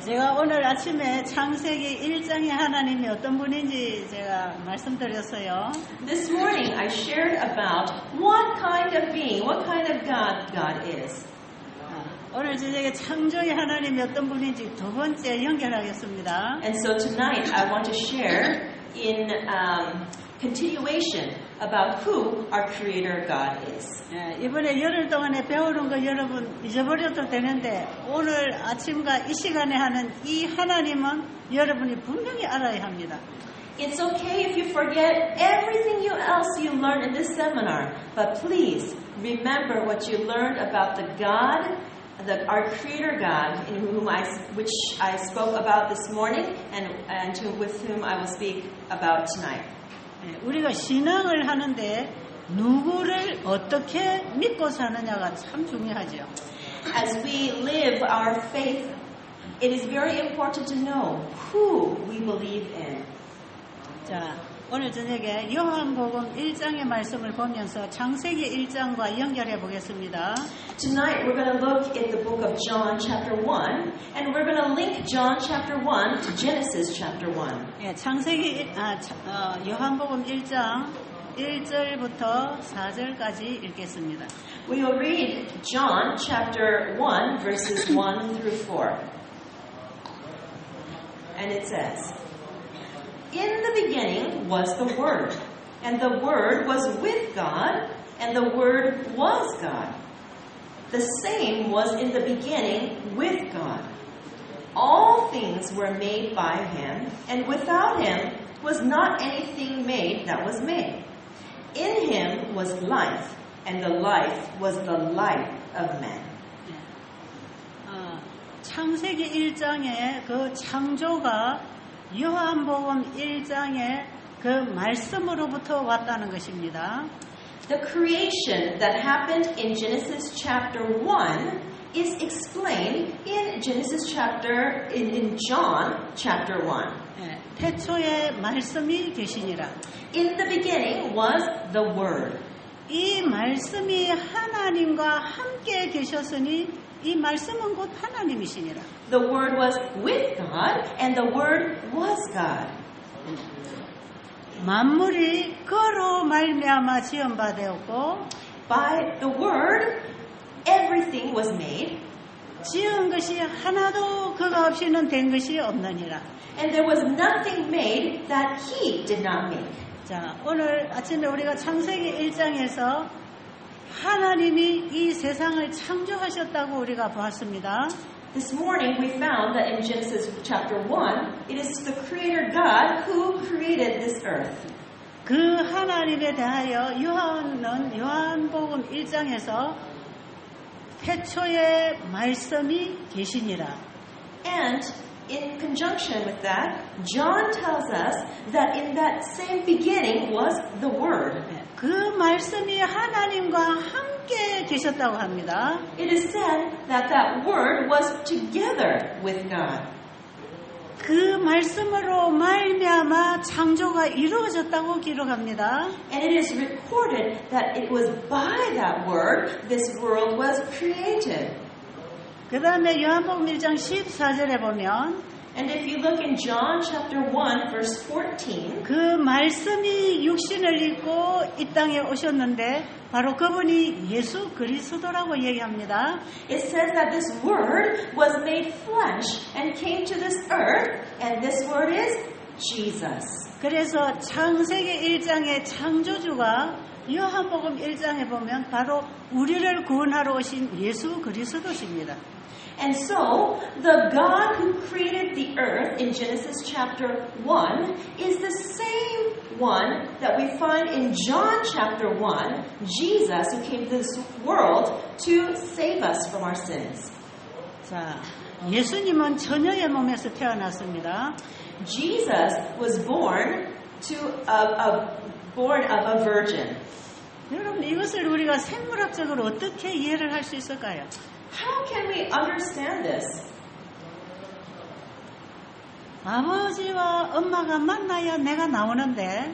제가 오늘 아침에 창세기 1장의 하나님이 어떤 분인지 제가 말씀드렸어요. This morning I shared about what kind of being, what kind of God is. 오늘 저녁에 창조의 하나님이 어떤 분인지 두 번째 연결하겠습니다. And so tonight I want to share in continuation about who our Creator God is. 이번에 열흘 동안에 배우는 거 여러분 잊어버려도 되는데 오늘 아침과 이 시간에 하는 이 하나님은 여러분이 분명히 알아야 합니다. It's okay if you forget everything else you learned in this seminar, but please remember what you learned about the God, our Creator God, which I spoke about this morning, and with whom I will speak about tonight. 우리가 신앙을 하는데 누구를 어떻게 믿고 사느냐가 참 중요하죠. As we live our faith, it is very important to know who we believe in. 자, 오늘 저녁에 요한복음 1장의 말씀을 보면서 창세기 1장과 연결해 보겠습니다. Tonight we're going to look at the book of John chapter 1 and we're going to link John chapter 1 to Genesis chapter 1. 예, 요한복음 1장 1절부터 4절까지 읽겠습니다. We will read John chapter 1 verses 1 through 4. And it says, "In the beginning was the Word, and the Word was with God, and the Word was God. The same was in the beginning with God. All things were made by Him, and without Him was not anything made that was made. In Him was life, and the life was the light of men." 창세기 1장의 그 창조가 요한복음 1장의 그 말씀으로부터 왔다는 것입니다. The creation that happened in Genesis chapter 1 is explained in John chapter 1. 태초에 말씀이 계시니라. In the beginning was the Word. 이 말씀이 하나님과 함께 계셨으니 이 말씀은 곧 하나님이시니라. The Word was with God, and the Word was God. 만물이 그로 말미암아 지음바 되었고, By the Word, everything was made, 지은 것이 하나도 그가 없이는 된 것이 없느니라. and there was nothing made that He did not make. 자, 오늘 아침에 우리가 창세기 1장에서 하나님이 이 세상을 창조하셨다고 우리가 보았습니다. This morning we found that in Genesis chapter 1, it is the Creator God who created this earth. 그 하나님에 대하여 요한복음 1장에서 태초에 말씀이 계시니라. And in conjunction with that, John tells us that in that same beginning was the Word. 그 말씀이 하나님과 함께 계셨다고 합니다. It is said that that Word was together with God. 그 말씀으로 말미암아 창조가 이루어졌다고 기록합니다. And it is recorded that it was by that Word this world was created. 그 다음에 요한복음 1장 14절에 보면 And if you look in John chapter 1 verse 14, 그 말씀이 육신을 입고 이 땅에 오셨는데 바로 그분이 예수 그리스도라고 얘기합니다. it says that this Word was made flesh and came to this earth, and this Word is Jesus. 그래서 창세기 1장의 창조주가 요한복음 1장에 보면 바로 우리를 구원하러 오신 예수 그리스도십니다. And so, the God who created the earth in Genesis chapter 1 is the same one that we find in John chapter 1, Jesus who came to this world to save us from our sins. 자, 예수님은 처녀의 몸에서 태어났습니다. Jesus was born of a virgin. 여러분, 이것을 우리가 생물학적으로 어떻게 이해를 할 수 있을까요? How can we understand this? 아버지와 엄마가 만나야 내가 나오는데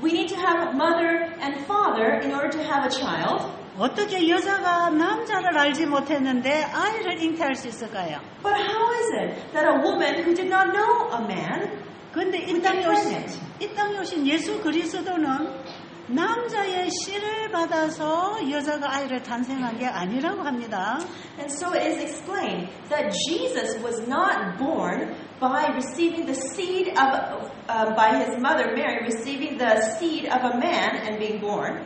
We need to have mother and father in order to have a child. 어떻게 여자가 남자를 알지 못했는데 아이를 잉태할 수 있을까요? But how is it that a woman who did not know a man 그런데 이 땅에 오신 예수 그리스도는 남자의 씨를 받아서 여자가 아이를 탄생한 게 아니라고 합니다. And so it is explained that Jesus was not born by receiving the seed of, by his mother Mary receiving the seed of a man and being born.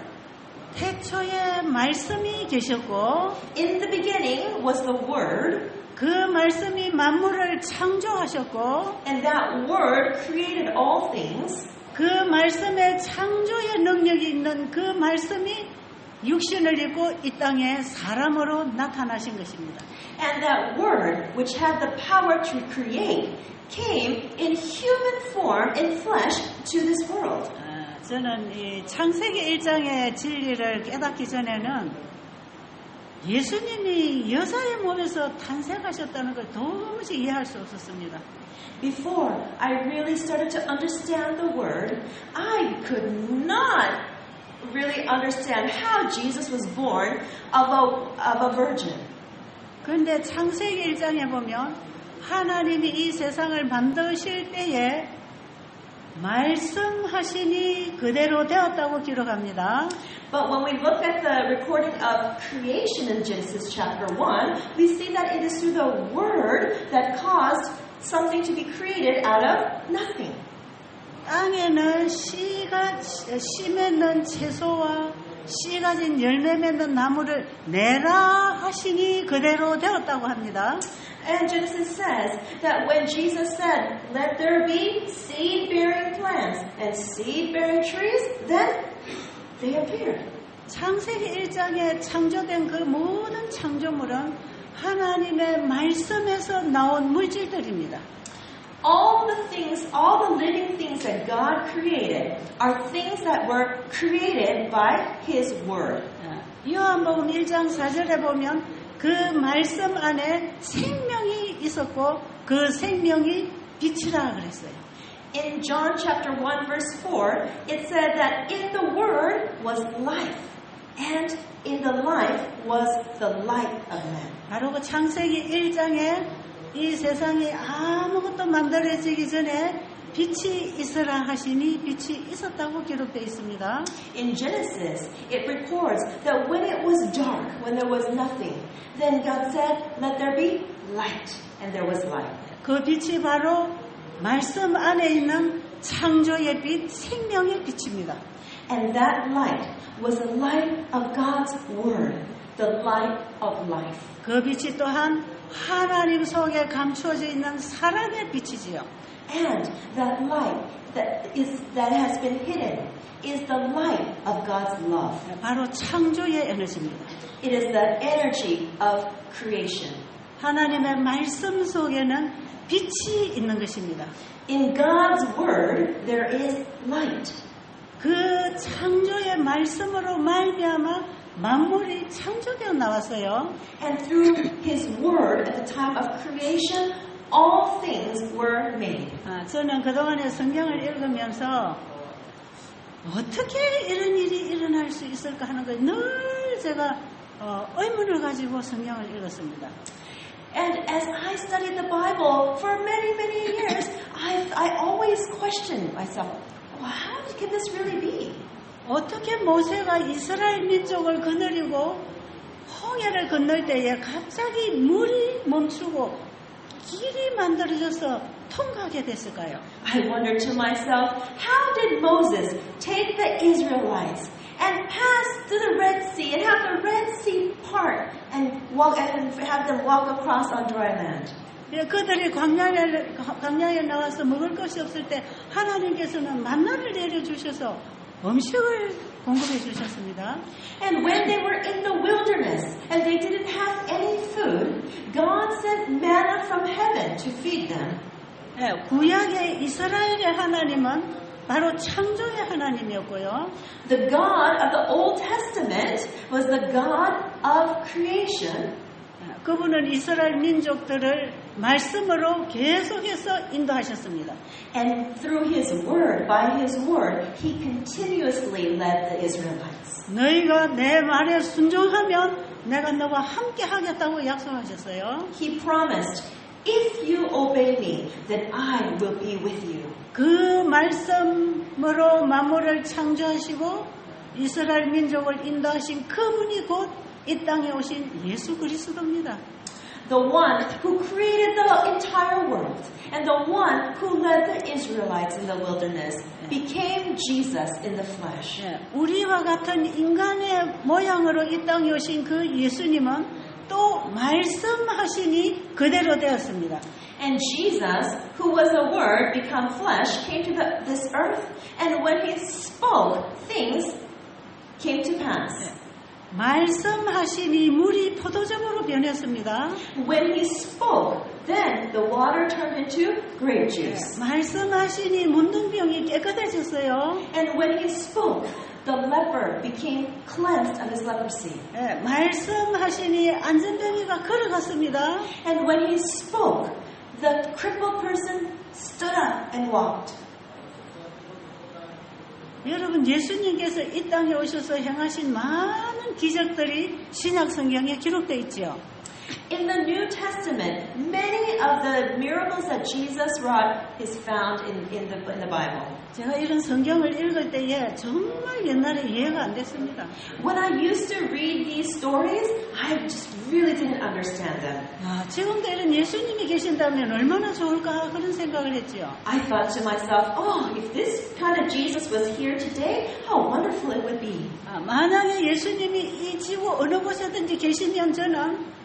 태초에 말씀이 계셨고 In the beginning was the Word, 그 말씀이 만물을 창조하셨고 and that Word created all things. 그 말씀에 창조의 능력이 있는 그 말씀이 육신을 입고 이 땅에 사람으로 나타나신 것입니다. And that Word, which had the power to create, came in human form, in flesh, to this world. 저는 이 창세기 1장의 진리를 깨닫기 전에는 예수님이 여자의 몸에서 탄생하셨다는 걸 도무지 이해할 수 없었습니다. Before I really started to understand the Word, I could not really understand how Jesus was born of a virgin. 그런데 창세기 1장에 보면 하나님이 이 세상을 만드실 때에 말씀하시니 그대로 되었다고 기록합니다. But when we look at the recording of creation in Genesis chapter 1, we see that it is through the Word that caused something to be created out of nothing. 땅에는 씨 맺는 채소와 씨 가진 열매 맺는 나무를 내라 하시니 그대로 되었다고 합니다. And Genesis says that when Jesus said, "Let there be seed-bearing plants and seed-bearing trees," then they appeared. 창세기 1장에 창조된 그 모든 창조물은 하나님의 말씀에서 나온 물질들입니다. All the living things that God created are things that were created by His Word. 요한복음 1장 4절에 보면 그 말씀 안에 생명이 있었고 그 생명이 빛이라 그랬어요. In John chapter 1 verse 4, it said that in the Word was life, and in the life was the light of man. 바로 그 창세기 1장에 이 세상이 아무것도 만들어지기 전에 빛이 있으라 하시니 빛이 있었다고 기록되어 있습니다. In Genesis, it records that when it was dark, when there was nothing, then God said, "Let there be light," and there was light. 그 빛이 바로 말씀 안에 있는 창조의 빛, 생명의 빛입니다. And that light was the light of God's Word, the light of life. 그 빛이 또한 하나님 속에 감추어져 있는 사랑의 빛이지요. And that light that has been hidden is the light of God's love. 바로 창조의 에너지입니다. It is the energy of creation. 하나님의 말씀 속에는 빛이 있는 것입니다. In God's Word, there is light. 그 창조의 말씀으로 말미암아 만물이 창조되어 나왔어요. And through His Word, at the time of creation, all things were made. 저는 그동안에 성경을 읽으면서 어떻게 이런 일이 일어날 수 있을까 하는 걸 늘 제가 의문을 가지고 성경을 읽었습니다. And as I studied the Bible for many, many years, I always questioned myself, well, how can this really be? 어떻게 모세가 이스라엘 민족을 거느리고 홍해를 건널 때에 갑자기 물이 멈추고 길이 만들어져서 통과하게 됐을까요? I wondered to myself, how did Moses take the Israelites and pass through the Red Sea and have the Red Sea part and have them walk across on dry land? 그들이 광야에 나와서 먹을 것이 없을 때 하나님께서는 만나를 내려주셔서 음식을 공급해 주셨습니다. And when they were in the wilderness and they didn't have any food, God sent manna from heaven to feed them. 구약의 이스라엘의 하나님은 바로 창조의 하나님이었고요. The God of the Old Testament was the God of creation. 그분은 이스라엘 민족들을 말씀으로 계속해서 인도하셨습니다. And through His Word, by His Word, He continuously led the Israelites. 너희가 내 말에 순종하면 내가 너와 함께 하겠다고 약속하셨어요. He promised, if you obey then I will be with you. 그 말씀으로 만물을 창조하시고 이스라엘 민족을 인도하신 그분이 곧 이 땅에 오신 예수 그리스도입니다. The one who created the entire world and the one who led the Israelites in the wilderness became Jesus in the flesh. 우리와 같은 인간의 모양으로 이 땅에 오신 그 예수님은 또 말씀하시니 그대로 되었습니다. And Jesus, who was the Word become flesh, came to this earth, and when he spoke, things came to pass. 말씀하시니 물이 포도즙으로 변했습니다. When he spoke, then the water turned into grape juice. 말씀하시니 문둥병이 깨끗해졌어요. And when he spoke, the leper became cleansed of his leprosy. 말씀하시니 안전병이가 걸어갔습니다. And when he spoke, the crippled person stood up and walked. 여러분, 예수님께서 이 땅에 오셔서 행하신 많은 기적들이 신약 성경에 기록되어 있죠. In the New Testament, many of the miracles that Jesus wrought is found in the Bible. 제가 이런 성경을 읽을 때에 정말 옛날에 이해가 안 됐습니다. When I used to read these stories, I just really didn't understand them. 지금도 이런 예수님이 계신다면 얼마나 좋을까 그런 생각을 했죠. I thought to myself, oh, if this kind of Jesus was here today, how wonderful it would be. 만약에 예수님이 이 지구 어느 곳에든지 계시면 저는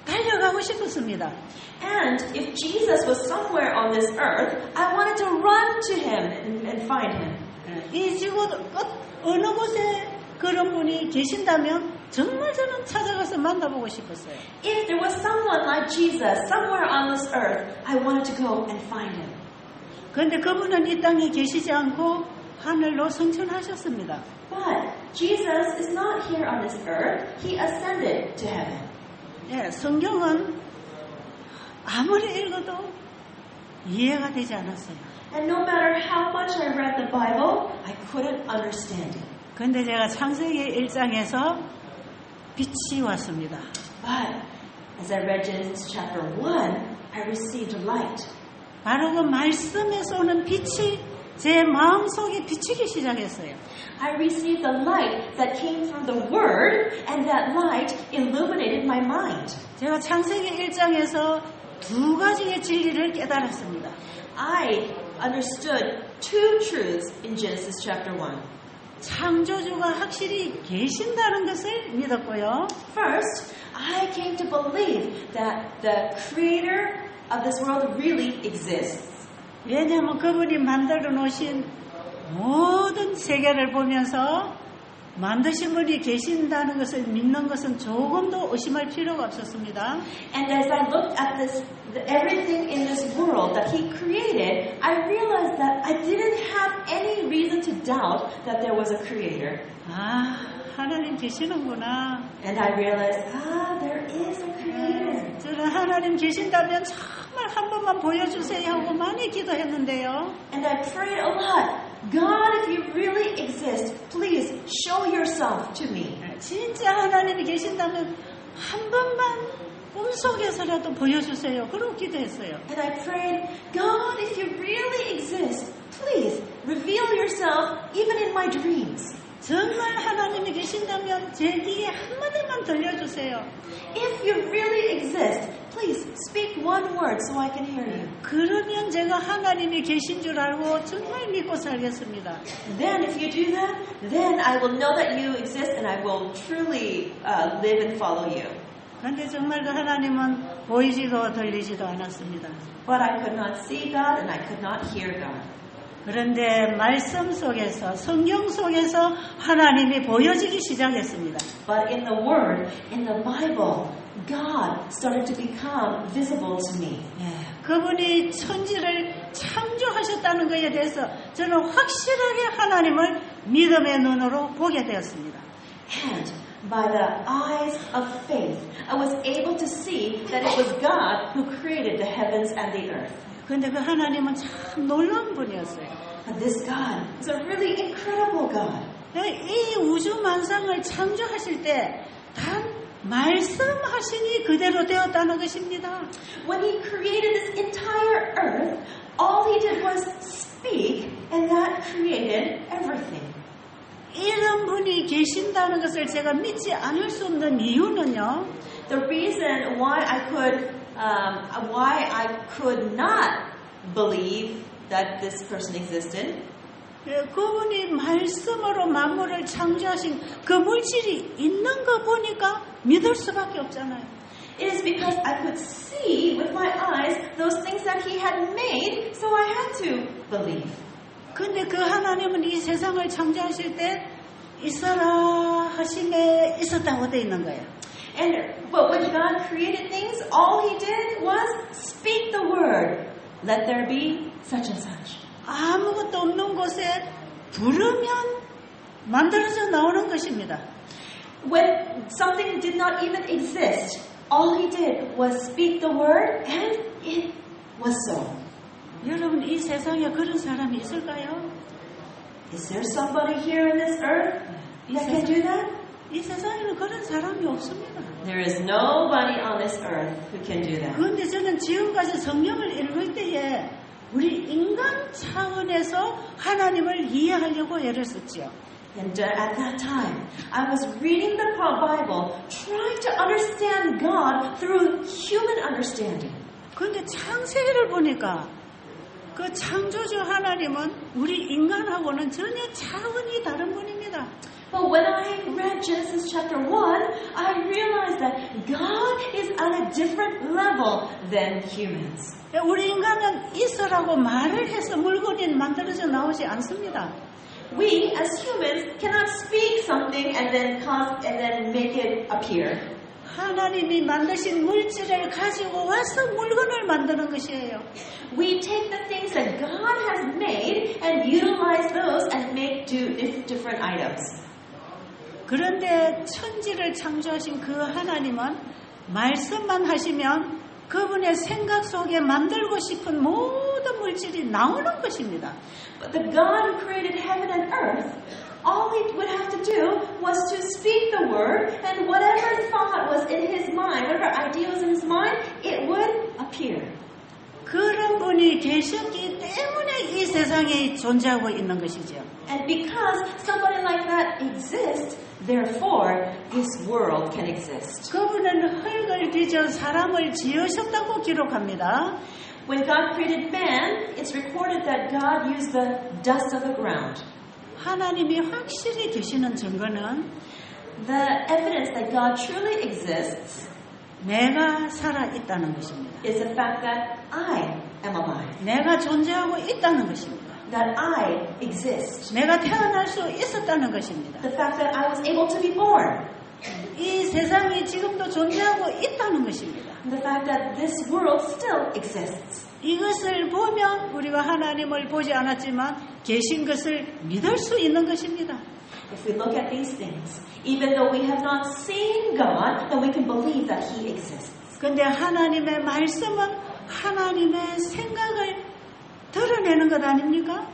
달려가고 싶었습니다. And if Jesus was somewhere on this earth, I wanted to run to him and find him. 이 지구 끝 어느 곳에 그런 분이 계신다면 정말 저는 찾아가서 만나보고 싶었어요. If there was someone like Jesus somewhere on this earth, I wanted to go and find him. 그런데 그분은 이 땅에 계시지 않고 하늘로 승천하셨습니다. But Jesus is not here on this earth. He ascended to heaven. 성경은 아무리 읽어도 이해가 되지 않았어요. And no matter how much I read the Bible, I couldn't understand it. 그런데 제가 창세기 1장에서 빛이 왔습니다. But as I read Genesis chapter 1, I received light. 바로 그 말씀에서 오는 빛이 제 마음속에 비치기 시작했어요. I received the light that came from the Word, and that light illuminated my mind. 제가 창세기 1장에서 두 가지의 진리를 깨달았습니다. I understood two truths in Genesis chapter 1. 창조주가 확실히 계신다는 것을 믿었고요. First, I came to believe that the Creator of this world really exists. 왜냐하면 그분이 만들어 놓으신 모든 세계를 보면서 만드신 분이 계신다는 것을 믿는 것은 조금도 의심할 필요가 없었습니다. And as I looked at everything in this world that He created, I realized that I didn't have any reason to doubt that there was a Creator. 하나님 계시는구나. And I realized, there is a Creator. 저는 하나님 계신다면 정말 한 번만 보여주세요 하고 많이 기도했는데요. And I prayed a lot. God, if you really exist, please show yourself to me. 진짜 하나님이 계신다면 한 번만 꿈속에서라도 보여주세요. 그러고 기도했어요. And I prayed, God, if you really exist, please reveal yourself even in my dreams. 정말 하나님이 계신다면 제 귀에 한마디만 들려주세요. If you really exist, please speak one word so I can hear you. 그러면 제가 하나님이 계신 줄 알고 정말 믿고 살겠습니다. Then if you do that, then I will know that you exist and I will truly live and follow you. 그런데 정말 그 하나님은 보이지도 들리지도 않았습니다. But I could not see God and I could not hear God. 그런데 말씀 속에서 성경 속에서 하나님이 보여지기 시작했습니다. But in the Word, in the Bible, God started to become visible to me. 그분이 천지를 창조하셨다는 것에 대해서 저는 확실하게 하나님을 믿음의 눈으로 보게 되었습니다. And by the eyes of faith, I was able to see that it was God who created the heavens and the earth. 그런데 그 하나님은 참 놀라운 분이었어요. But this God is a really incredible God. 이 우주 만상을 창조하실 때 단 말씀하시니 그대로 되었다는 것입니다. When He created this entire earth, and that created everything. 이런 분이 계신다는 것을 제가 믿지 않을 수 없는 이유는요. The reason why I could not believe that this person existed 그분이 말씀으로 만물을 창조하신 그 물질이 있는 거 보니까 믿을 수밖에 없잖아요. it is because I could see with my eyes those things that he had made, so I had to believe. 근데 그 하나님은 이 세상을 창조하실 때 있어라 하심에 있었다고 돼 있는 거예요. But when God created things, all he did was speak the word. Let there be such and such. 아무것도 없는 곳에 부르면 만들어져 나오는 것입니다. When something did not even exist, all he did was speak the word and it was so. 여러분 이 세상에 그런 사람이 있을까요? Is there somebody here in this earth that can do that? 이 세상에는 그런 사람이 없습니다. There is nobody on this earth who can do that. 그런데 저는 지금까지 성경을 읽을 때에 우리 인간 차원에서 하나님을 이해하려고 애를 썼지요. And at that time, I was reading the Bible, trying to understand God through human understanding. 그런데 창세기를 보니까 그 창조주 하나님은 우리 인간하고는 전혀 차원이 다른 분입니다. But when I read Genesis chapter 1, I realized that God is on a different level than humans. 우리 인간은 있으라고 말을 해서 물건이 만들어져 나오지 않습니다. We, as humans, cannot speak something and then make it appear. 하나님이 만드신 물질을 가지고 와서 물건을 만드는 것이에요. We take the things that God has made and utilize those and make different items. 그런데 천지를 창조하신 그 하나님은 말씀만 하시면 그분의 생각 속에 만들고 싶은 모든 물질이 나오는 것입니다. But the God who created heaven and earth, all he would have to do was to speak the word, and whatever thought was in his mind, whatever idea was in his mind, it would appear. 그런 분이 계셨기 때문에 이 세상에 존재하고 있는 것이죠. And because somebody like that exists, therefore this world can exist. 그분은 흙을 빚어 사람을 지으셨다고 기록합니다. When God created man, it's recorded that God used the dust of the ground. 하나님이 확실히 계시는 증거는 The evidence that God truly exists 내가 살아 있다는 것입니다. is the fact that I am alive. 내가 존재하고 있다는 것입니다. That I exist. 내가 태어날 수 있었다는 것입니다. The fact that I was able to be born. 이 세상이 지금도 존재하고 있다는 것입니다. The fact that this world still exists. 이것을 보면 우리가 하나님을 보지 않았지만 계신 것을 믿을 수 있는 것입니다. If we look at these things, even though we have not seen God, then we can believe that He exists. 그런데 하나님의 말씀은 하나님의 생각을 드러내는 것 아닙니까?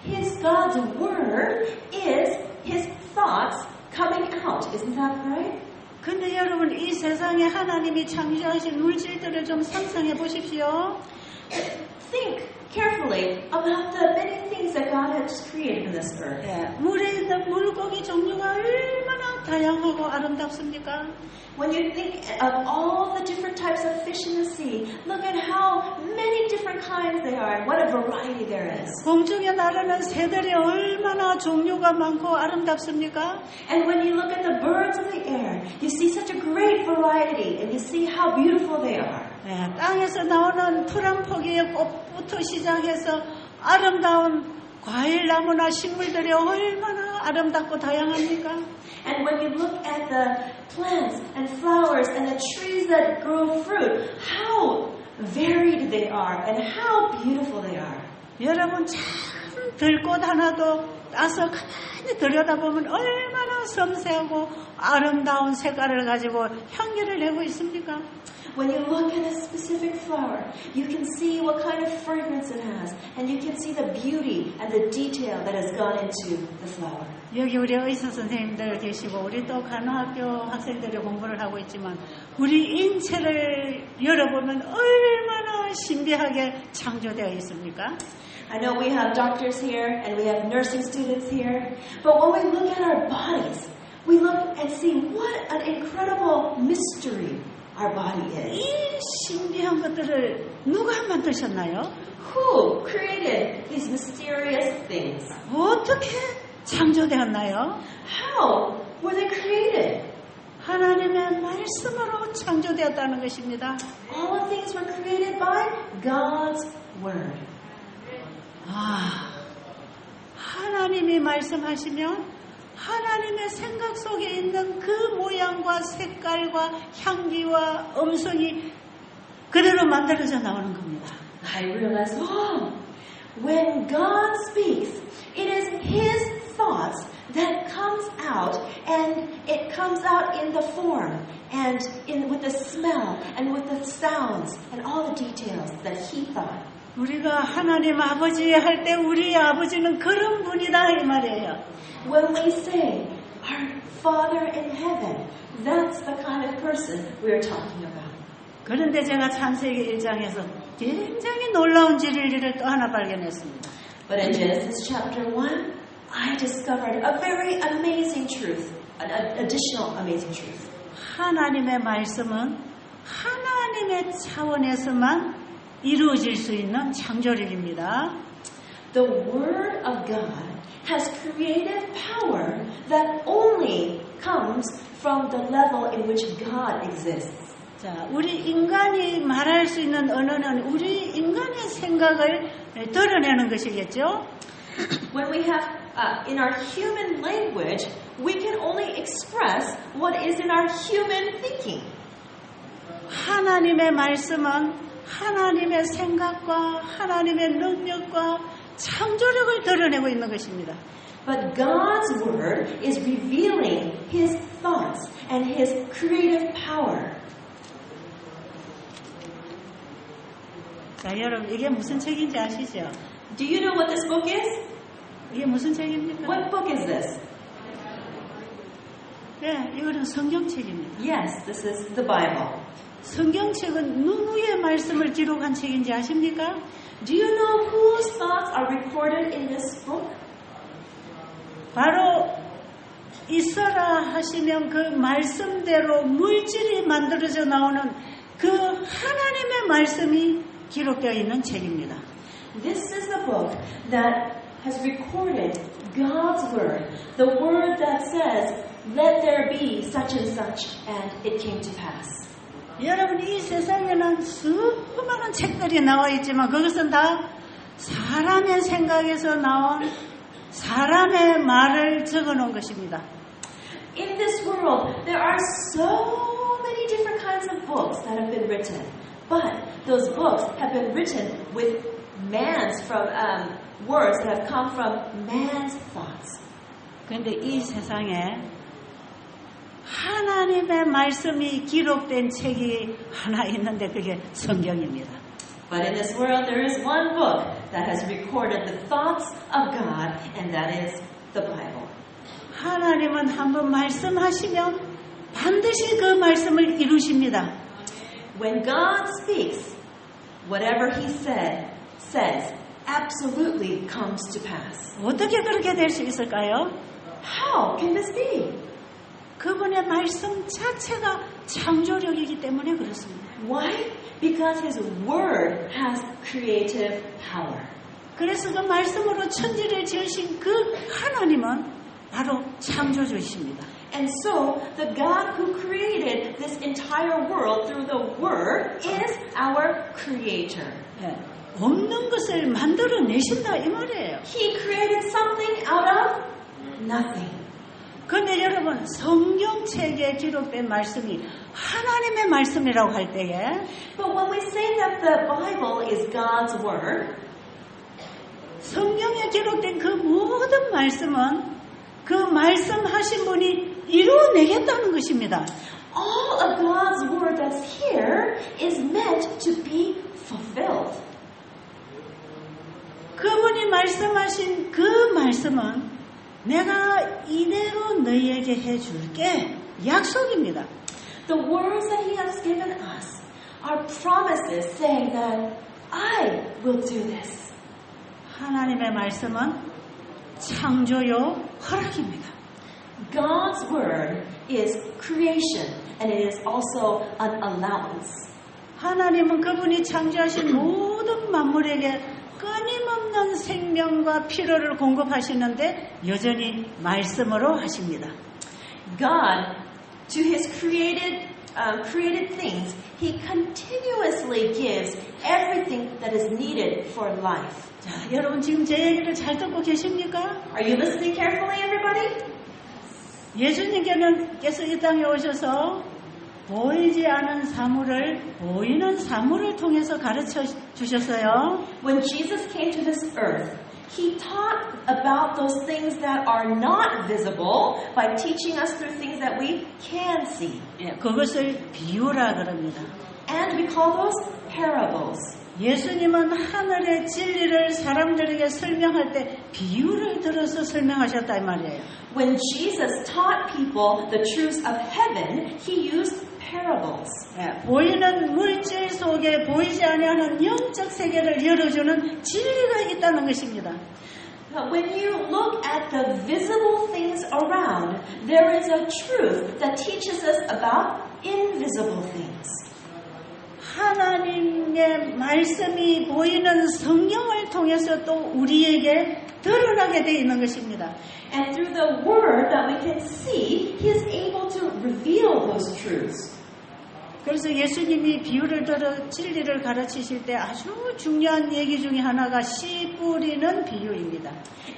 God's word is His thoughts coming out. Isn't that right? 근데 여러분 이 세상에 하나님이 창조하신 물질들을 좀 상상해 보십시오. Think carefully about the many things that God has created in this earth. 물에 있는 물고기 종류가 얼마나 다양하고 아름답습니까? When you think of all the different types of fish in the sea, look at how many different kinds they are and what a variety there is. 공중에 나르는 새들이 얼마나 종류가 많고 아름답습니까? And when you look at the birds of the air, you see such a great variety and you see how beautiful they are. 땅에서 나오는 푸른 포기의 꽃부터 시작해서 아름다운 과일나무나 식물들이 얼마나 아름답고 다양합니까? And when you look at the plants and flowers and the trees that grow fruit, how varied they are and how beautiful they are. 여러분 참 들꽃 하나도 따서 가만히 들여다보면 얼마나 섬세하고 아름다운 색깔을 가지고 향기를 내고 있습니까? When you look at a specific flower, you can see what kind of fragrance it has, and you can see the beauty and the detail that has gone into the flower. 여기 우리 의사 선생님들 계시고 우리 또 간호학교 학생들이 공부를 하고 있지만 우리 인체를 열어보면 얼마나 신비하게 창조되어 있습니까? I know we have doctors here and we have nursing students here, but when we look at our bodies, we look and see what an incredible mystery our body is. 이 신비한 것들을 누가 만드셨나요? Who created these mysterious things? 어떻게 창조되었나요? How were they created? 하나님의 말씀으로 창조되었다는 것입니다. All things were created by God's Word. 하나님이 말씀하시면 하나님의 생각 속에 있는 그 모양과 색깔과 향기와 음성이 그대로 만들어져 나오는 겁니다. I realized, when God speaks, it is His thoughts that comes out, and it comes out in the form, and with the smell, and with the sounds, and all the details that He thought. 우리가 하나님 아버지 할 때 우리 아버지는 그런 분이다 이 말이에요. When we say, our Father in heaven, that's the kind of person we are talking about. 그런데 제가 창세기 1장에서 굉장히 놀라운 진리를 또 하나 발견했습니다. But in Genesis chapter 1, I discovered a very amazing truth, an additional amazing truth. 하나님의 말씀은 하나님의 차원에서만 이루어질 수 있는 창조력입니다. The Word of God has creative power that only comes from the level in which God exists. 자, 우리 인간이 말할 수 있는 언어는 우리 인간의 생각을 드러내는 것이겠죠. When we have, in our human language, we can only express what is in our human thinking. 하나님의 말씀은 하나님의 생각과 하나님의 능력과 창조력을 드러내고 있는 것입니다. But God's Word is revealing His thoughts and His creative power. 자, 여러분 이게 무슨 책인지 아시죠? Do you know what this book is? 이게 무슨 책입니까? What book is this? 네, 이거는 성경책입니다. Yes, this is the Bible. 성경책은 누구의 말씀을 기록한 책인지 아십니까? Do you know whose thoughts are recorded in this book? 바로 있어라 하시면 그 말씀대로 물질이 만들어져 나오는 그 하나님의 말씀이 기록되어 있는 책입니다. This is the book that has recorded God's Word, the Word that says, let there be such and such, and it came to pass. 여러분 이 세상에는 수많은 책들이 나와 있지만 그것은 다 사람의 생각에서 나온 사람의 말을 적어놓은 것입니다. In this world, there are so many different kinds of books that have been written, but those books have been written with words that have come from man's thoughts. 그런데 이 세상에 하나님의 말씀이 기록된 책이 하나 있는데 그게 성경입니다. But in this world, there is one book that has recorded the thoughts of God, and that is the Bible. 하나님은 한번 말씀하시면 반드시 그 말씀을 이루십니다. When God speaks, whatever He says absolutely comes to pass. 어떻게 그렇게 될 수 있을까요? How can this be? 그분의 말씀 자체가 창조력이기 때문에 그렇습니다. Why? Because His Word has creative power. 그래서 그 말씀으로 천지를 지으신 그 하나님은 바로 창조주이십니다. And so, the God who created this entire world through the Word is our Creator. 네, 없는 것을 만들어내신다 이 말이에요. He created something out of nothing. 그런데 여러분 성경책에 기록된 말씀이 하나님의 말씀이라고 할 때에 But when we say that the Bible is God's Word, 성경에 기록된 그 모든 말씀은 그 말씀하신 분이 이루어내겠다는 것입니다. all of God's Word that's here is meant to be fulfilled. 그분이 말씀하신 그 말씀은 내가 이대로 너희에게 해줄게 약속입니다. The words that He has given us are promises saying that I will do this. 하나님의 말씀은 창조요 허락입니다. God's word is creation and it is also an allowance. 하나님은 그분이 창조하신 모든 만물에게 끊임없는 생명과 필요를 공급하시는데 여전히 말씀으로 하십니다. God, to His created things, He continuously gives everything that is needed for life. 자, 여러분 지금 제 얘기를 잘 듣고 계십니까? Are you listening carefully, everybody? 예수님께서 이 땅에 오셔서 보이지 않은 사물을 보이는 사물을 통해서 가르쳐 주셨어요. When Jesus came to this earth, He taught about those things that are not visible by teaching us through things that we can see. 그것을 비유라 그럽니다. And we call those parables. 예수님은 하늘의 진리를 사람들에게 설명할 때 비유를 들어서 설명하셨다 이 말이에요. When Jesus taught people the truths of heaven, He used parables. 보이는 물질 속에 보이지 아니하는 영적 세계를 열어주는 진리가 있다는 것입니다. When you look at the visible things around, there is a truth that teaches us about invisible things. 하나님의 말씀이 보이는 성경을 통해서 또 우리에게 드러나게 되어 있는 것입니다. And through the word that we can see, He is able to reveal those truths. 그래서 예수님이 비유를 들어 진리를 가르치실 때 아주 중요한 얘기 중에 하나가 씨 뿌리는 비유입니다.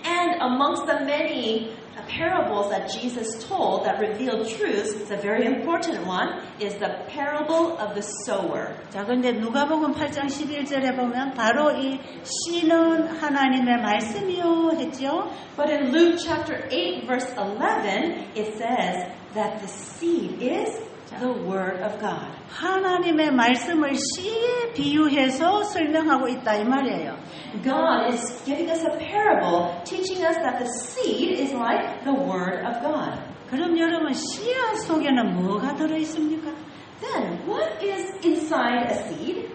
And amongst the many parables that Jesus told that revealed truths, the very important one is the parable of the sower. 자, 근데 누가복음 8장 11절에 보면 바로 이 씨는 하나님의 말씀이요 했죠. But in Luke chapter 8 verse 11, it says that the seed is the word of God. 하나님의 말씀을 씨에 비유해서 설명하고 있다 이 말이에요. God is giving us a parable, teaching us that the seed is like the word of God. 그럼 여러분 씨앗 속에는 뭐가 들어 있습니까? Then what is inside a seed?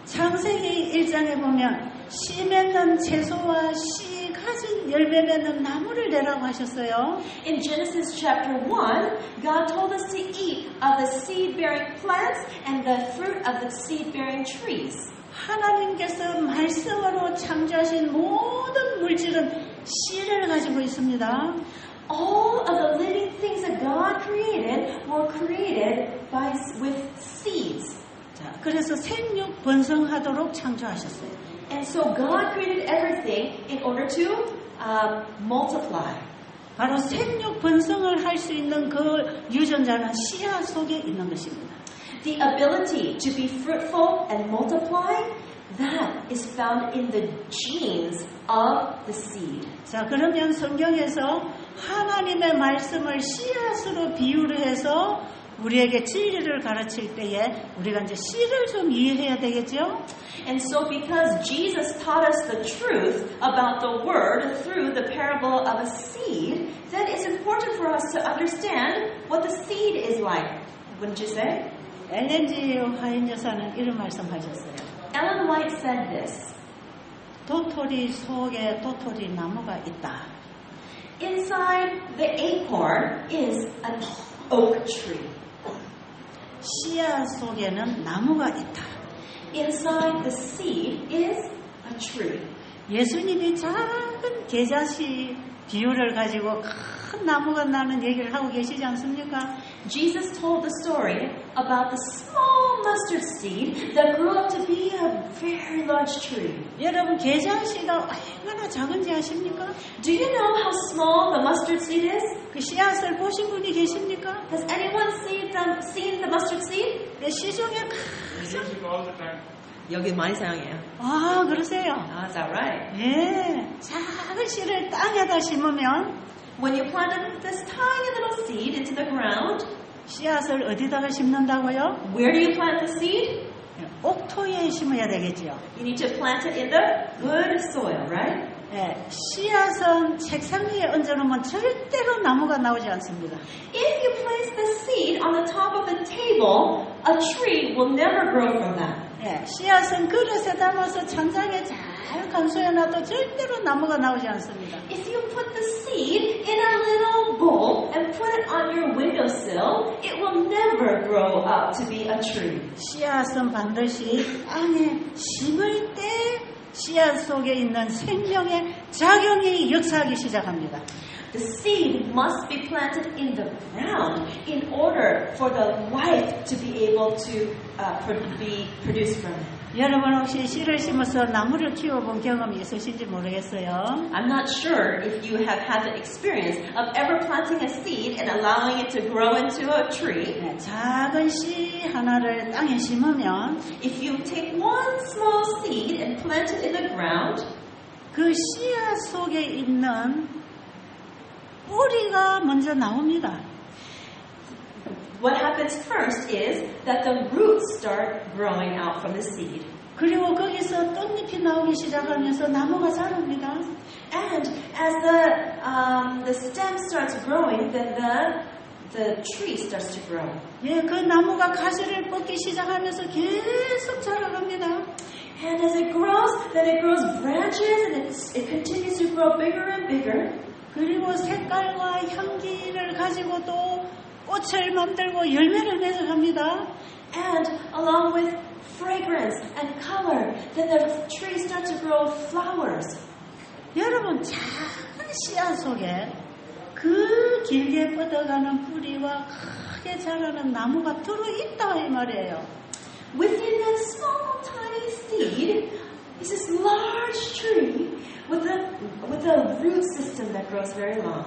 창세기 1장에 보면 씨 맺는 채소와 씨 가진 열매 맺는 나무를 내라고 하셨어요. In Genesis chapter 1, God told us to eat of the seed-bearing plants and the fruit of the seed-bearing trees. 하나님께서 말씀으로 창조하신 모든 물질은 씨를 가지고 있습니다. All of the living things that God created were created with seeds. 자, 그래서 생육 번성하도록 창조하셨어요. And so God created everything in order to multiply. 바로 생육 번성을 할 수 있는 그 유전자는 씨앗 속에 있는 것입니다. The ability to be fruitful and multiply, that is found in the genes of the seed. 자, 그러면 성경에서 하나님의 말씀을 씨앗으로 비유를 해서 우리에게 진리를 가르칠 때에 우리가 이제 씨를 좀 이해해야 되겠죠? And so because Jesus taught us the truth about the word through the parable of a seed, then it's important for us to understand what the seed is like. Wouldn't you say? 엘렌 G. 화이트 여사는 이런 말씀하셨어요. Ellen White said this. 도토리 속에 도토리 나무가 있다. Inside the acorn is an oak tree. 씨앗 속에는 나무가 있다. Inside the seed is a tree. 예수님이 작은 계자씨 비유를 가지고 큰 나무가 나는 얘기를 하고 계시지 않습니까? Jesus told the story about the small mustard seed that grew up to be a very large tree. 여러분 계자씨가 얼마나 작은지 아십니까? Do you know how small the mustard seed is? 그 씨앗을 보신 분이 계십니까? Has anyone seen the mustard seed? 시중에 여기 많이 사용해요. 아, 그러세요? Is that right? 예, 작은 씨를 땅에다 심으면 When you planted this tiny little seed into the ground, 씨앗을 어디다가 심는다고요? where do you plant the seed? 옥토에 심어야 되겠죠. You need to plant it in the good soil, right? 예, 씨앗은 책상 위에 얹어놓으면 절대로 나무가 나오지 않습니다. If you place the seed on the top of the table, a tree will never grow from that. 예, 씨앗은 그릇에 담아서 찬장에 잘 감수해놔도 절대로 나무가 나오지 않습니다. If you put the seed in a little bowl and put it on your windowsill, it will never grow up to be a tree. 씨앗은 반드시 땅에 심을 때 씨앗 속에 있는 생명의 작용이 역사하기 시작합니다. The seed must be planted in the ground in order for the life to be able to be produced from it. 여러분 혹시 씨를 심어서 나무를 키워본 경험이 있으신지 모르겠어요. I'm not sure if you have had the experience of ever planting a seed and allowing it to grow into a tree. 네, 작은 씨 하나를 땅에 심으면 If you take one small seed and plant it in the ground, 그 씨앗 속에 있는 뿌리가 먼저 나옵니다. what happens first is that the roots start growing out from the seed. 그리고 거기서 떡잎이 나오기 시작하면서 나무가 자랍니다. And as the stem starts growing, then the tree starts to grow. 예, 그 나무가 가지를 뻗기 시작하면서 계속 자라갑니다. And as it grows, then it grows branches and it continues to grow bigger and bigger. 그리고 색깔과 향기를 가지고 또 꽃을 만들고 열매를 맺어갑니다. And along with fragrance and color, then the tree starts to grow flowers. 여러분, 작은 씨앗 속에 그 길게 뻗어가는 뿌리와 크게 자라는 나무가 들어있다 이 말이에요. Within that small, tiny seed is this large tree with a root system that grows very long.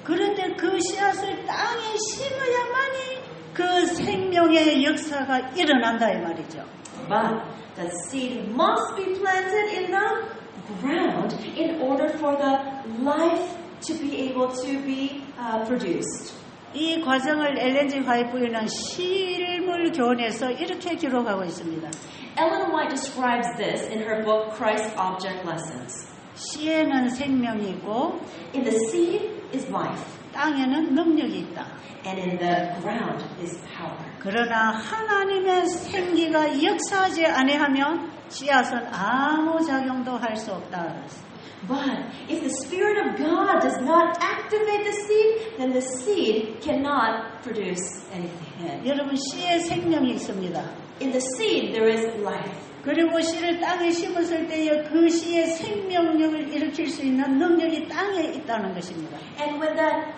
그런데 그 씨앗을 땅에 심어야만이 그 생명의 역사가 일어난다 이 말이죠. But the seed must be planted in the ground in order for the life to be able to be produced. 이 과정을 엘렌 G. 화이트는 실물 교훈에서 이렇게 기록하고 있습니다. Ellen White describes this in her book Christ Object Lessons. 씨에는 생명이 있고 In the seed is life, 땅에는 능력이 있다. and in the ground is power. 그러나 하나님의 생기가 역사하지 아니하면 씨앗은 아무 작용도 할 수 없다. But if the Spirit of God does not activate the seed, then the seed cannot produce anything. 여러분 씨에 생명이 있습니다. In the seed there is life. 그리고 씨를 땅에 심었을 때에 그 씨의 생명력을 일으킬 수 있는 능력이 땅에 있다는 것입니다. And when that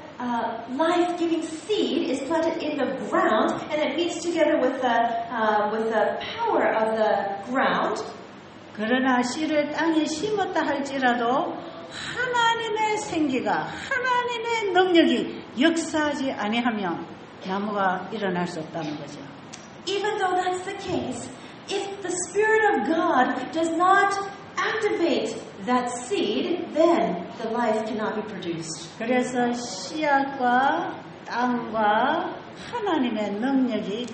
life-giving seed is planted in the ground, and it meets together with the power of the ground, 그러나 씨를 땅에 심었다 할지라도 하나님의 생기가 하나님의 능력이 역사하지 아니하면 나무가 일어날 수 없다는 거죠. even though that's the case, if the Spirit of God does not activate that seed, then the life cannot be produced. 그래서 씨앗과 땅과 하나님의 능력이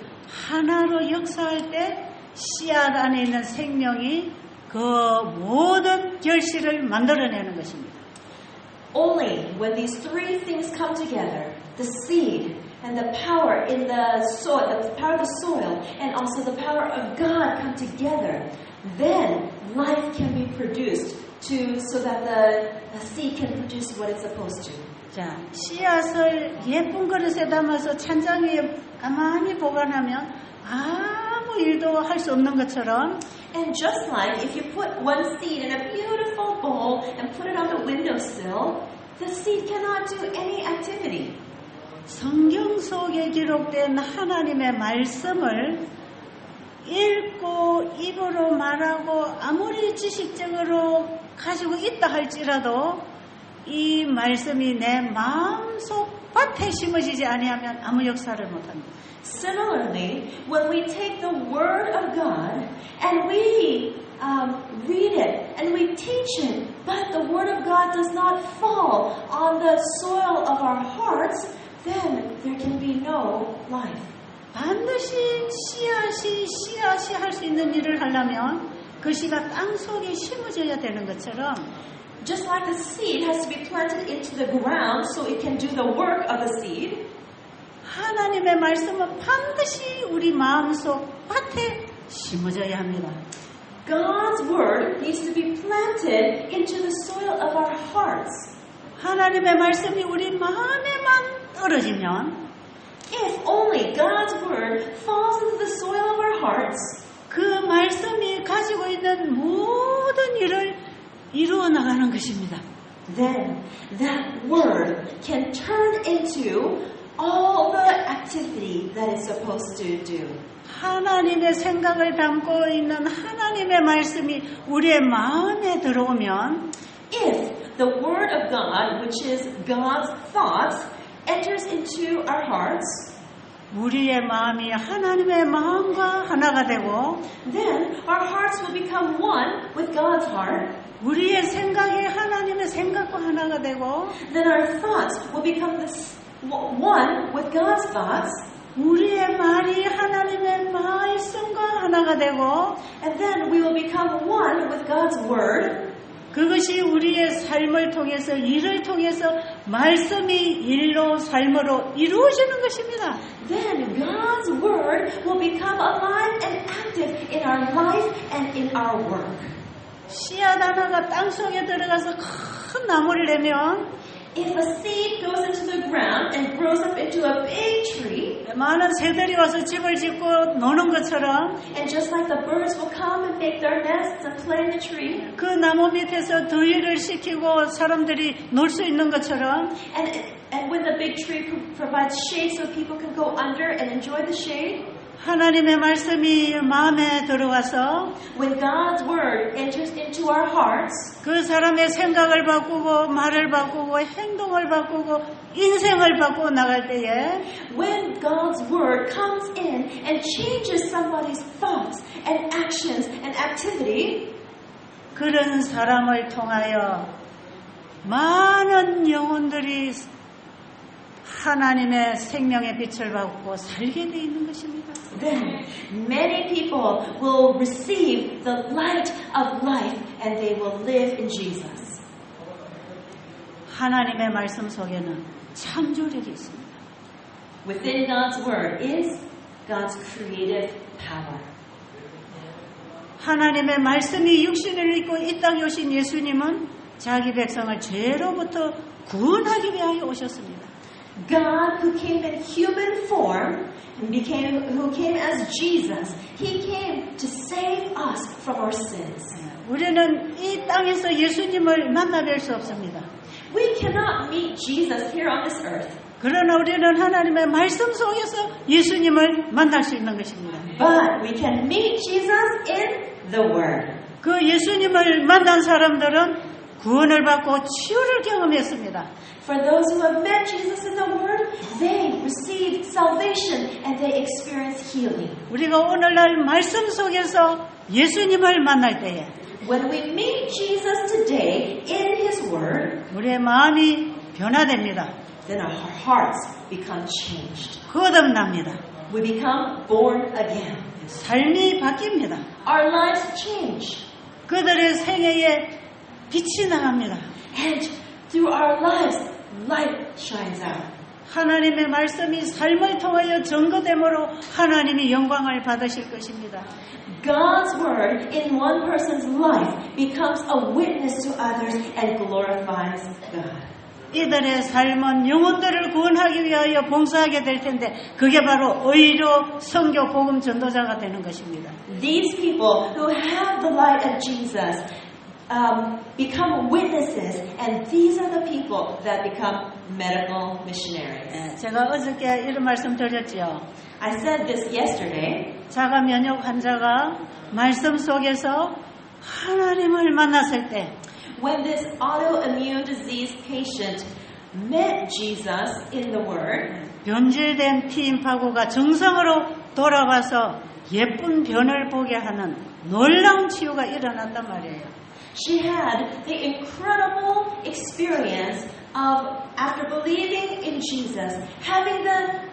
하나로 역사할 때 씨앗 안에 있는 생명이 그 모든 결실을 만들어내는 것입니다. Only when these three things come together, the seed and the power in the soil, the power of the soil, and also the power of God come together, then life can be produced so that the seed can produce what it's supposed to. 자, 씨앗을 예쁜 그릇에 담아서 찬장 위에 가만히 보관하면 아무 일도 할 수 없는 것처럼 And just like if you put one seed in a beautiful bowl and put it on the windowsill, the seed cannot do any activity. 성경 속에 기록된 하나님의 말씀을 읽고 입으로 말하고 아무리 지식적으로 가지고 있다 할지라도 이 말씀이 내 마음속 밭에 심어지지 아니하면 아무 역사를 못합니다. Similarly, when we take the Word of God and we read it and we teach it, but the Word of God does not fall on the soil of our hearts, then there can be no life. 반드시 씨앗이 할 수 있는 일을 하려면 그 씨가 땅 속에 심어져야 되는 것처럼 Just like the seed has to be planted into the ground so it can do the work of the seed, 하나님의 말씀은 반드시 우리 마음속 밭에 심어져야 합니다. God's word needs to be planted into the soil of our hearts. 하나님의 말씀이 우리 마음에만 떨어지면 If only God's word falls into the soil of our hearts, 그 말씀이 가지고 있는 모든 일을 이루어 나가는 것입니다. then that word can turn into all the activity that it's supposed to do. 하나님의 생각을 담고 있는 하나님의 말씀이 우리의 마음에 들어오면 If the word of God, which is God's thoughts, enters into our hearts, 우리의 마음이 하나님의 마음과 하나가 되고 then our hearts will become one with God's heart. 우리의 생각이 하나님의 생각과 하나가 되고 Then our thoughts will become one with God's thoughts. 우리의 말이 하나님의 말씀과 하나가 되고 And then we will become one with God's word. 그것이 우리의 삶을 통해서 일을 통해서 말씀이 일로 삶으로 이루어지는 것입니다. Then God's word will become alive and active in our life and in our work. 씨앗 하나가 땅 속에 들어가서 큰 나무를 내면 If a seed goes into the ground and grows up into a big tree, 많은 새들이 와서 집을 짓고 노는 것처럼 and just like the birds will come and make their nests and play in the tree, 그 나무 밑에서 더위를 식히고 사람들이 놀 수 있는 것처럼 and when the big tree provides shade so people can go under and enjoy the shade, 하나님의 말씀이 마음에 들어가서 when God's word enters into our hearts, 그 사람의 생각을 바꾸고 말을 바꾸고 행동을 바꾸고 인생을 바꾸어 나갈 때에 when God's word comes in and changes somebody's thoughts and actions and activity, 그런 사람을 통하여 많은 영혼들이 하나님의 생명의 빛을 받고 살게 돼 있는 것입니다. then many people will receive the light of life and they will live in Jesus. 하나님의 말씀 속에는 창조력이 있습니다. Within God's word is God's creative power. 하나님의 말씀이 육신을 입고 이 땅에 오신 예수님은 자기 백성을 죄로부터 구원하기 위하여 오셨습니다. God, who came in human form, who came as Jesus, He came to save us from our sins. 우리는 이 땅에서 예수님을 만나뵐 수 없습니다. We cannot meet Jesus here on this earth, 그러나 우리는 하나님의 말씀 속에서 예수님을 만날 수 있는 것입니다. but we can meet Jesus in the Word. 그 예수님을 만난 사람들은 구원을 받고 치유를 경험했습니다. For those who have met Jesus in the Word, they received salvation and they experienced healing. 우리가 오늘날 말씀 속에서 예수님을 만날 때에 When we meet Jesus today in His Word, 우리의 마음이 변화됩니다. then our hearts become changed. 거듭납니다. We become born again. 삶이 바뀝니다. Our lives change. 그들의 생애에 빛이 나갑니다. And through our lives, light shines out. 하나님의 말씀이 삶을 통하여 증거됨으로 하나님이 영광을 받으실 것입니다. God's word in one person's life becomes a witness to others and glorifies God. 이들의 삶은 영혼들을 구원하기 위하여 봉사하게 될 텐데 그게 바로 의로 선교 복음 전도자가 되는 것입니다. These people who have the light of Jesus become witnesses, and these are the people that become medical missionaries. 제가 어저께 이런 말씀 드렸죠. I said this yesterday. 자가 면역 환자가 말씀 속에서 하나님을 만났을 때 When this autoimmune disease patient met Jesus in the Word, 변질된 피임파구가 정상으로 돌아와서 예쁜 변을 보게 하는 놀라운 치유가 일어났단 말이에요. she had the incredible experience of, after believing in Jesus, having the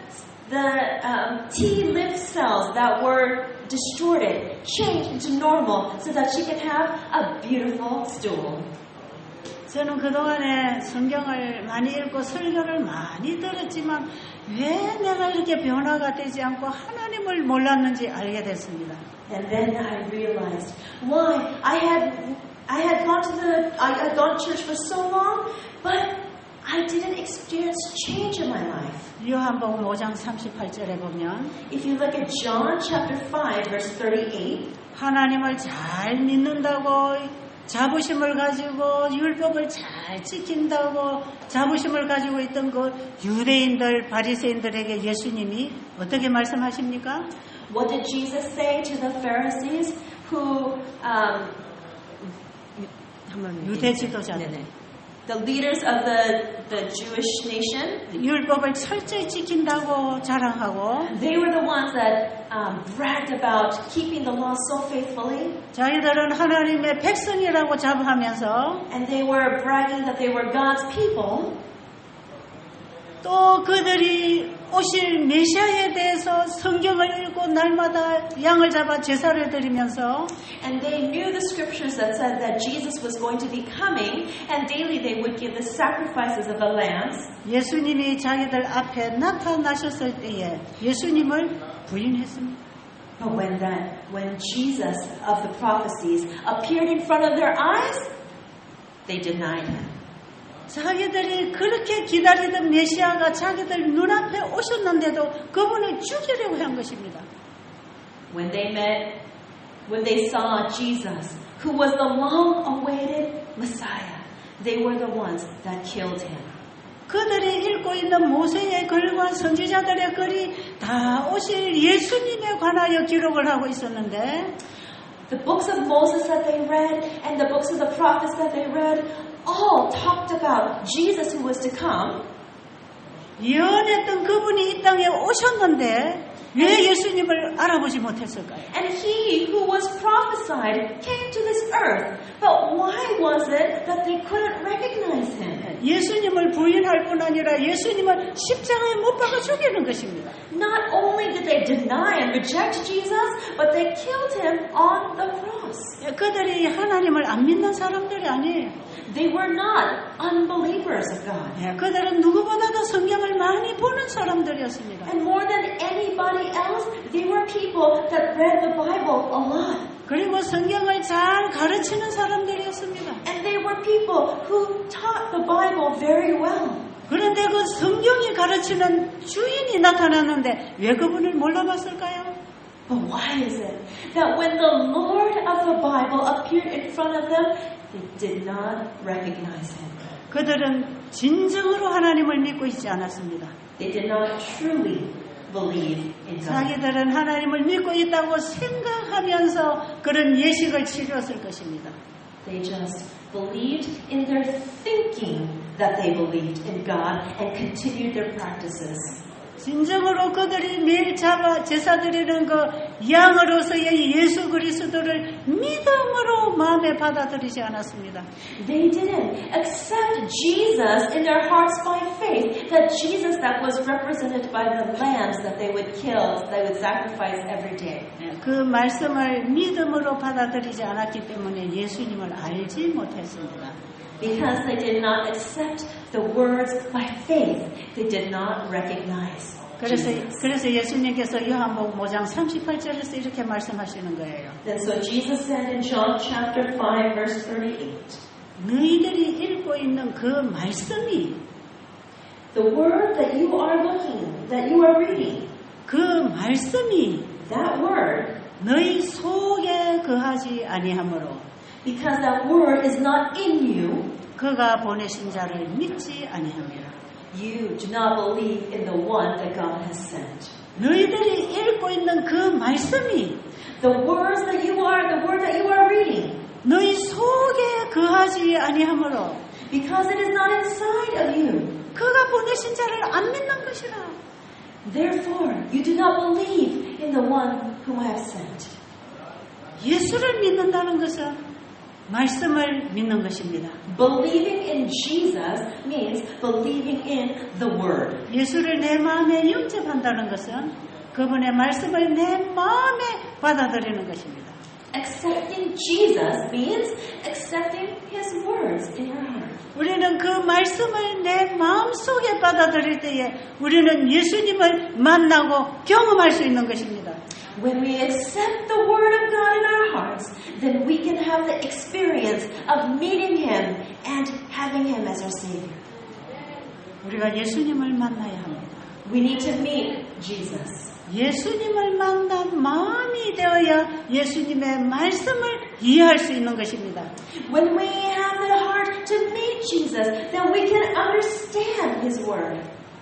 T lymph cells that were distorted changed into normal so that she could have a beautiful stool. 저는 그동안에 성경을 많이 읽고 설교를 많이 들었지만 왜 내가 이렇게 변화가 되지 않고 하나님을 몰랐는지 알게 됐습니다. And then I realized why I had gone to church for so long, but I didn't experience change in my life. 요한복음 5장 38절에 보면 If you look at John chapter 5 verse 38, 하나님을 잘 믿는다고 자부심을 가지고 율법을 잘 지킨다고 자부심을 가지고 있던 그 유대인들 바리새인들에게 예수님이 어떻게 말씀하십니까? what did Jesus say to the Pharisees who 유대 지도자들 the leaders of the Jewish nation? 율법을 철저히 지킨다고 자랑하고 They were the ones that bragged about keeping the law so faithfully. 자기들은 하나님의 백성이라고 자부하면서 And they were bragging that they were God's people. 또 그들이 오실 메시아에 대해서 성경을 읽고 날마다 양을 잡아 제사를 드리면서 And they knew the scriptures that said that Jesus was going to be coming, and daily they would give the sacrifices of the lambs. 예수님이 자기들 앞에 나타나셨을 때에 예수님을 부인했습니다. But when Jesus of the prophecies appeared in front of their eyes, they denied him. 자기들이 그렇게 기다리던 메시아가 자기들 눈앞에 오셨는데도 그분을 죽이려고 한 것입니다. When they saw Jesus, who was the long-awaited Messiah, they were the ones that killed him. 그들이 읽고 있는 모세의 글과 선지자들의 글이 다 오실 예수님에 관하여 기록을 하고 있었는데 The books of Moses that they read and the books of the prophets that they read all talked about Jesus who was to come. 예언했던 그분이 이 땅에 오셨는데 왜 예수님을 알아보지 못했을까요? And he who was prophesied came to this earth. But why was it that they couldn't recognize him? 예수님을 부인할 뿐 아니라 예수님을 십자가에 못 박아 죽이는 것입니다. Not only did they deny and reject Jesus, but they killed him on the cross. 그들이 하나님을 안 믿는 사람들이 아니에요. They were not unbelievers of God. 그들은 누구보다도 성경을 많이 보는 사람들이었습니다. And more than anybody else, they were people that read the Bible a lot. 그리고 성경을 잘 가르치는 사람들이었습니다. And they were people who taught the Bible very well. 그런데 그 성경이 가르치는 주인이 나타났는데 왜 그분을 몰라봤을까요? But why is it that when the Lord of the Bible appeared in front of them, they did not recognize him? 그들은 진정으로 하나님을 믿고 있지 않았습니다. They did not truly believe in God. 자기들은 하나님을 믿고 있다고 생각하면서 그런 예식을 치렀을 것입니다. They just believed in their thinking that they believed in God and continued their practices. 진정으로 그들이 매일 제사드리는 그 양으로서의 예수 그리스도를 믿음으로 마음에 받아들이지 않았습니다. They didn't accept Jesus in their hearts by faith, that Jesus that was represented by the lambs that they would kill, they would sacrifice every day. 그 말씀을 믿음으로 받아들이지 않았기 때문에 예수님을 알지 못했습니다. Because they did not accept the words by faith, they did not recognize Jesus. 그래서 예수님께서 요한복음 5장 38절에서 이렇게 말씀하시는 거예요. And so Jesus said in John chapter 5 verse 38, 너희들이 읽고 있는 그 말씀이 the word that you are looking, that you are reading, 그 말씀이 that word, 너희 속에 거하지 아니하므로 because that word is not in you, 그가 보내신 자를 믿지 아니함이라. you do not believe in the one that God has sent. 너희들이 읽고 있는 그 말씀이 The word that you are reading, 너희 속에 거하지 아니하므로 because it is not inside of you. 그가 보내신 자를 안 믿는 것이라. Therefore, you do not believe in the one whom I have sent. 예수를 믿는다는 것은 말씀을 믿는 것입니다. Believing in Jesus means believing in the Word. 예수를 내 마음에 영접한다는 것은 그분의 말씀을 내 마음에 받아들이는 것입니다. Accepting Jesus means accepting His words in your heart. 우리는 그 말씀을 내 마음속에 받아들일 때에 우리는 예수님을 만나고 경험할 수 있는 것입니다. When we accept the Word of God in our hearts, then we can have the experience of meeting Him and having Him as our Savior. 우리가 예수님을 만나야 합니다. We need to meet Jesus. 예수님을 만난 마음이 되어야 예수님의 말씀을 이해할 수 있는 것입니다. When we have the heart to meet Jesus, then we can understand His Word.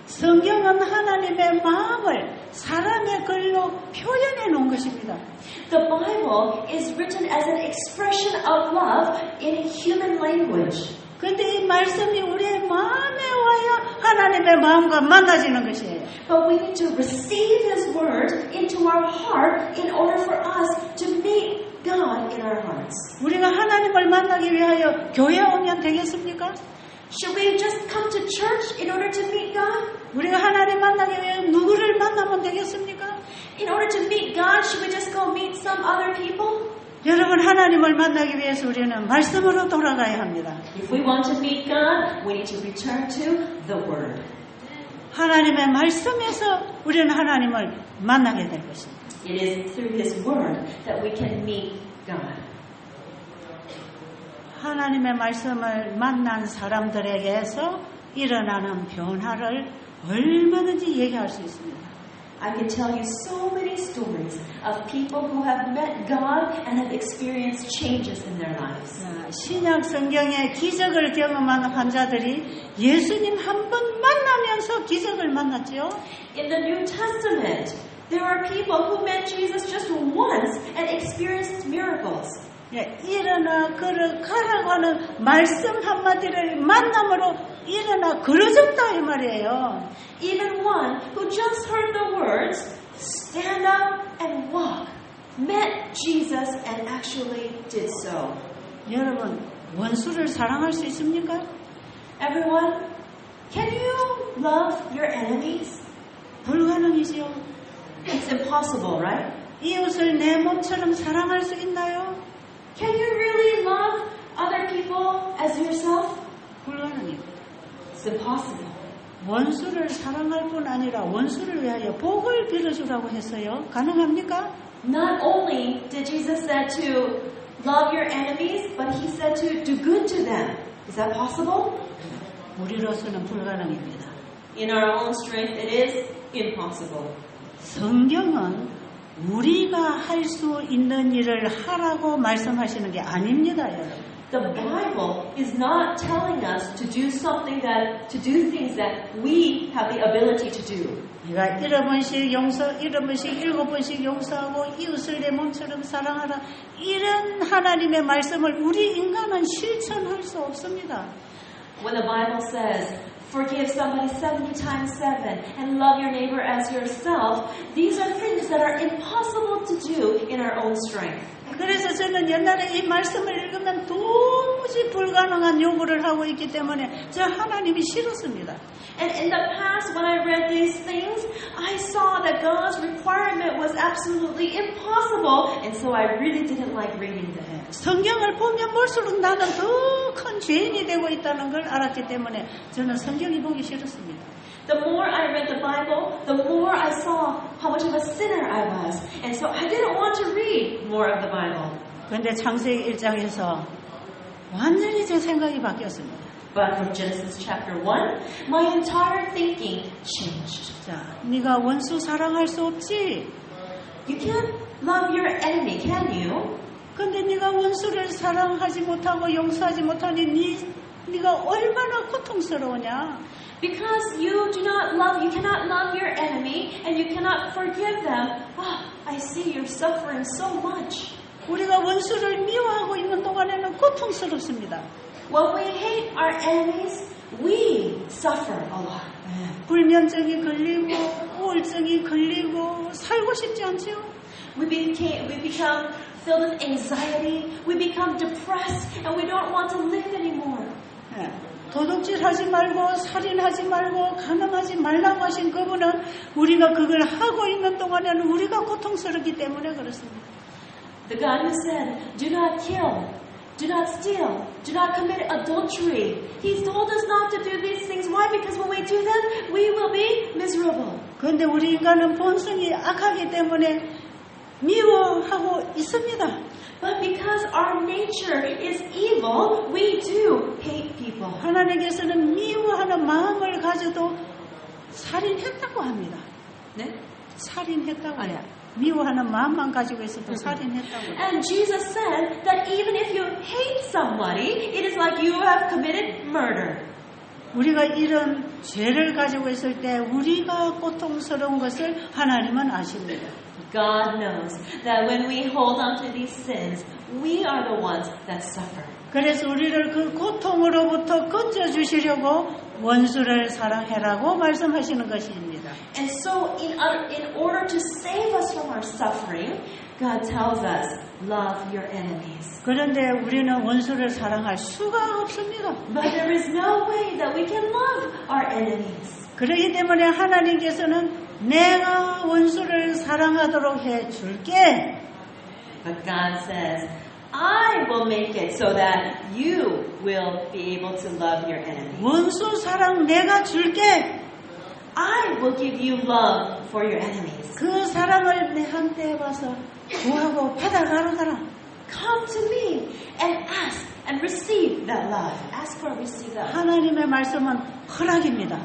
성경은 하나님의 마음을 사람의 글로 표현해 놓은 것입니다. The Bible is written as an expression of love in human language. 그런데 이 말씀이 우리의 마음에 와야 하나님의 마음과 만나지는 것이에요. But we need to receive His Word into our heart in order for us to meet God in our hearts. 우리가 하나님을 만나기 위하여 교회에 오면 되겠습니까? Should we just come to church in order to meet God? 우리가 하나님 만나기 위해 누구를 만나면 되겠습니까? In order to meet God, should we just go meet some other people? 여러분, 하나님을 만나기 위해서 우리는 말씀으로 돌아가야 합니다. If we want to meet God, we need to return to the Word. 하나님의 말씀에서 우리는 하나님을 만나게 될 것입니다. It is through His Word that we can meet God. 하나님의 말씀을 만난 사람들에게서 일어나는 변화를 얼마든지 얘기할 수 있습니다. I can tell you so many stories of people who have met God and have experienced changes in their lives. 신약 성경의 기적을 경험한 환자들이 예수님 한 번 만나면서 기적을 만났죠. In the New Testament, there are people who met Jesus just once and experienced miracles. 일어나 걸어가라고 하는 말씀 한마디를 만남으로 일어나 걸어졌다 이 말이에요. Even one who just heard the words, stand up and walk, met Jesus and actually did so. 여러분, 원수를 사랑할 수 있습니까? Everyone, can you love your enemies? 불가능이죠. It's impossible, right? 이웃을 내 몸처럼 사랑할 수 있나요? Can you really love other people as yourself? 불가능입니다. It's impossible. 원수를 사랑할 뿐 아니라 원수를 위하여 복을 빌어주라고 했어요. 가능합니까? Not only did Jesus say to love your enemies, but He said to do good to them. Is that possible? 우리로서는 불가능입니다. In our own strength, it is impossible. 성경은 우리가 할 수 있는 일을 하라고 말씀하시는 게 아닙니다, 여러분. The Bible is not telling us to do things that we have the ability to do. 네가 7번씩 7번씩 용서하고 이웃을 내 몸처럼 사랑하라. 이런 하나님의 말씀을 우리 인간은 실천할 수 없습니다. When the Bible says, forgive somebody 70 times 7 and love your neighbor as yourself, these are things that are impossible to do in our own strength. 그래서 저는 옛날에 이 말씀을 읽으면 도무지 불가능한 요구를 하고 있기 때문에 저 하나님이 싫었습니다. And in the past, when I read these things, I saw that God's requirement was absolutely impossible, and so I really didn't like reading them. 성경을 보면 볼수록 나는 더 큰 죄인이 되고 있다는 걸 알았기 때문에 저는 성경이 보기 싫었습니다. The more I read the Bible, the more I saw how much of a sinner I was. And so I didn't want to read more of the Bible. 그런데 창세기 1장에서 완전히 제 생각이 바뀌었습니다. But from Genesis chapter 1, my entire thinking changed. 자, 네가 원수 사랑할 수 없지? You can't love your enemy, can you? 근데 네가 원수를 사랑하지 못하고 용서하지 못하니 네가 얼마나 고통스러우냐? Because you cannot love your enemy, and you cannot forgive them. Oh, I see you're suffering so much. 우리가 원수를 미워하고 있는 동안에는 고통스럽습니다. When we hate our enemies, we suffer a lot. 불면증이 걸리고 우울증이 걸리고 살고 싶지 않죠? We become filled with anxiety. We become depressed, and we don't want to live anymore. 도둑질하지 말고 살인하지 말고 가늠하지 말라고 하신 그분은 우리가 그걸 하고 있는 동안에는 우리가 고통스럽기 때문에 그렇습니다. The God who said, "Do not kill," Do not steal. Do not commit adultery. He's told us not to do these things. Why? Because when we do them, we will be miserable. 그런데 우리 인간은 본성이 악하기 때문에 미워하고 있습니다. But because our nature is evil, we do hate people. 하나님께서는 미워하는 마음을 가져도 살인했다고 합니다. 네? 살인했다고 해요. 미워하는 마음만 가지고 있어도 살인했다고 해요. And Jesus said that even if you hate somebody, it is like you have committed murder. 우리가 이런 죄를 가지고 있을 때 우리가 고통스러운 것을 하나님은 아십니다. God knows that when we hold on to these sins, we are the ones that suffer. 그래서 우리를 그 고통으로부터 건져주시려고 원수를 사랑해라고 말씀하시는 것입니다. And so in order to save us from our suffering, God tells us, love your enemies. 그런데 우리는 원수를 사랑할 수가 없습니다. But there is no way that we can love our enemies. 그렇기 때문에 하나님께서는 내가 원수를 사랑하도록 해줄게. But God says, I will make it so that you will be able to love your enemies. 원수 사랑 내가 줄게. I will give you love for your enemies. 그 사랑을 내한테 와서 구하고 받아가라. Come to me and ask and receive that love. Ask for and receive that love. 하나님의 말씀은 허락입니다.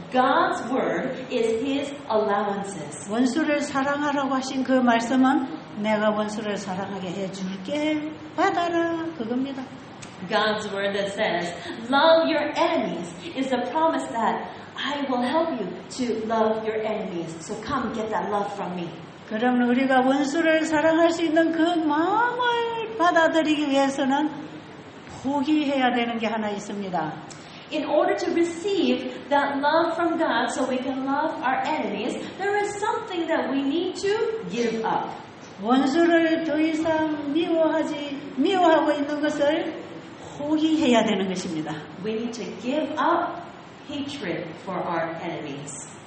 God's word is His allowances. 원수를 사랑하라고 하신 그 말씀은 내가 원수를 사랑하게 해줄게. 받아라. 그겁니다. God's word that says, love your enemies is the promise that I will help you to love your enemies. So come get that love from me. 그러면 우리가 원수를 사랑할 수 있는 그 마음을 받아들이기 위해서는 포기해야 되는 게 하나 있습니다. In order to receive that love from God so we can love our enemies, there is something that we need to give up. 원수를 더 이상 미워하고 있는 것을 포기해야 되는 것입니다. We need to give up hatred for our enemies.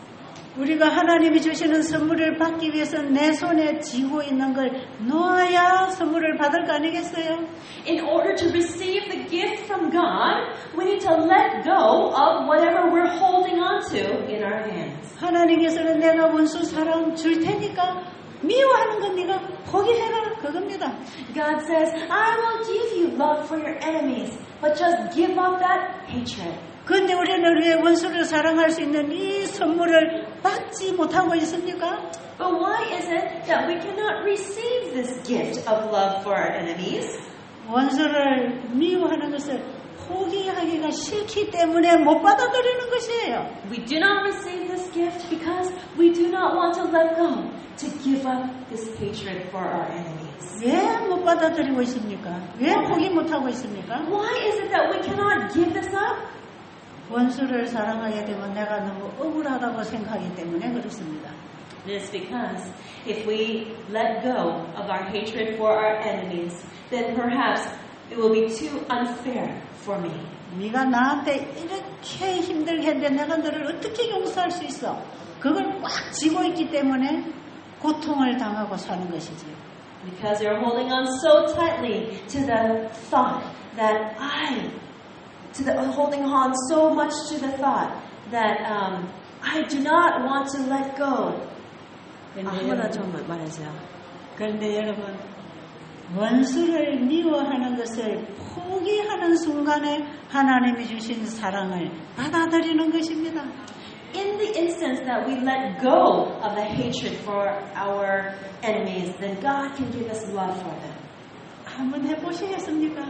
우리가 하나님이 주시는 선물을 받기 위해서 내 손에 쥐고 있는 걸 놓아야 선물을 받을 거 아니겠어요? In order to receive the gift from God, we need to let go of whatever we're holding on to in our hands. 하나님께서는 내가 원수 사랑 줄 테니까 미워하는 건 네가 포기해라 그겁니다. God says, I will give you love for your enemies, but just give up that hatred. 그런데 우리는 왜 원수를 사랑할 수 있는 이 선물을 받지 못하고 있습니까? But why is it that we cannot receive this gift of love for our enemies? 원수를 미워하는 것을 포기하기가 싫기 때문에 못 받아들이는 것이에요. We do not receive this gift because we do not want to let go, to give up this hatred for our enemies. 왜 못 받아들이고 있습니까? 왜 포기 못하고 있습니까? Why is it that we cannot give this up? 원수를 사랑하게 되면 내가 너무 억울하다고 생각하기 때문에 그렇습니다. It is because if we let go of our hatred for our enemies, then perhaps it will be too unfair for me. 네가 나한테 이렇게 힘들게 했는데 내가 너를 어떻게 용서할 수 있어? 그걸 꽉 쥐고 있기 때문에 고통을 당하고 사는 것이지. Because you're holding on so tightly to the thought that holding on so much to the thought that I do not want to let go. 아무나 좀 말하세요. 그런데 여러분, 원수를 미워하는 것을 포기하는 순간에 하나님이 주신 사랑을 받아들이는 것입니다. In the instance that we let go of the hatred for our enemies, then God can give us love for them. 한번 해보시겠습니까?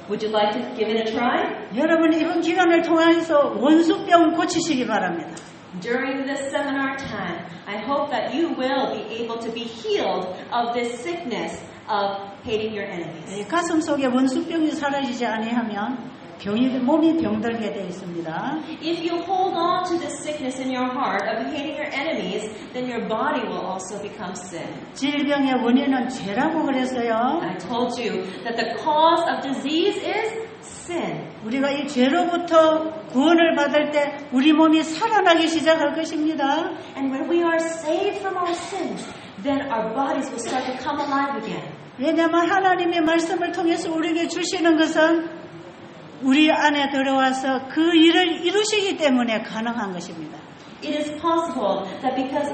Would you like to give it a try? 여러분 이번 기간을 통해서 원수병 고치시기 바랍니다. During this seminar time, I hope that you will be able to be healed of this sickness of hating your enemies. 가슴 속에 원수병이 사라지지 아니하면 몸이 병들게 되어 있습니다. If you hold on to this sickness in your heart of hating your enemies, then your body will also become sick. 질병의 원인은 죄라고 그랬어요. I told you that the cause of disease is sin. 우리가 이 죄로부터 구원을 받을 때 우리 몸이 살아나기 시작할 것입니다. And when we are saved from our sins, then our bodies will start to come alive again. 왜냐하면 하나님의 말씀을 통해서 우리에게 주시는 것은 우리 안에 들어와서 그 일을 이루시기 때문에 가능한 것입니다. It is possible that because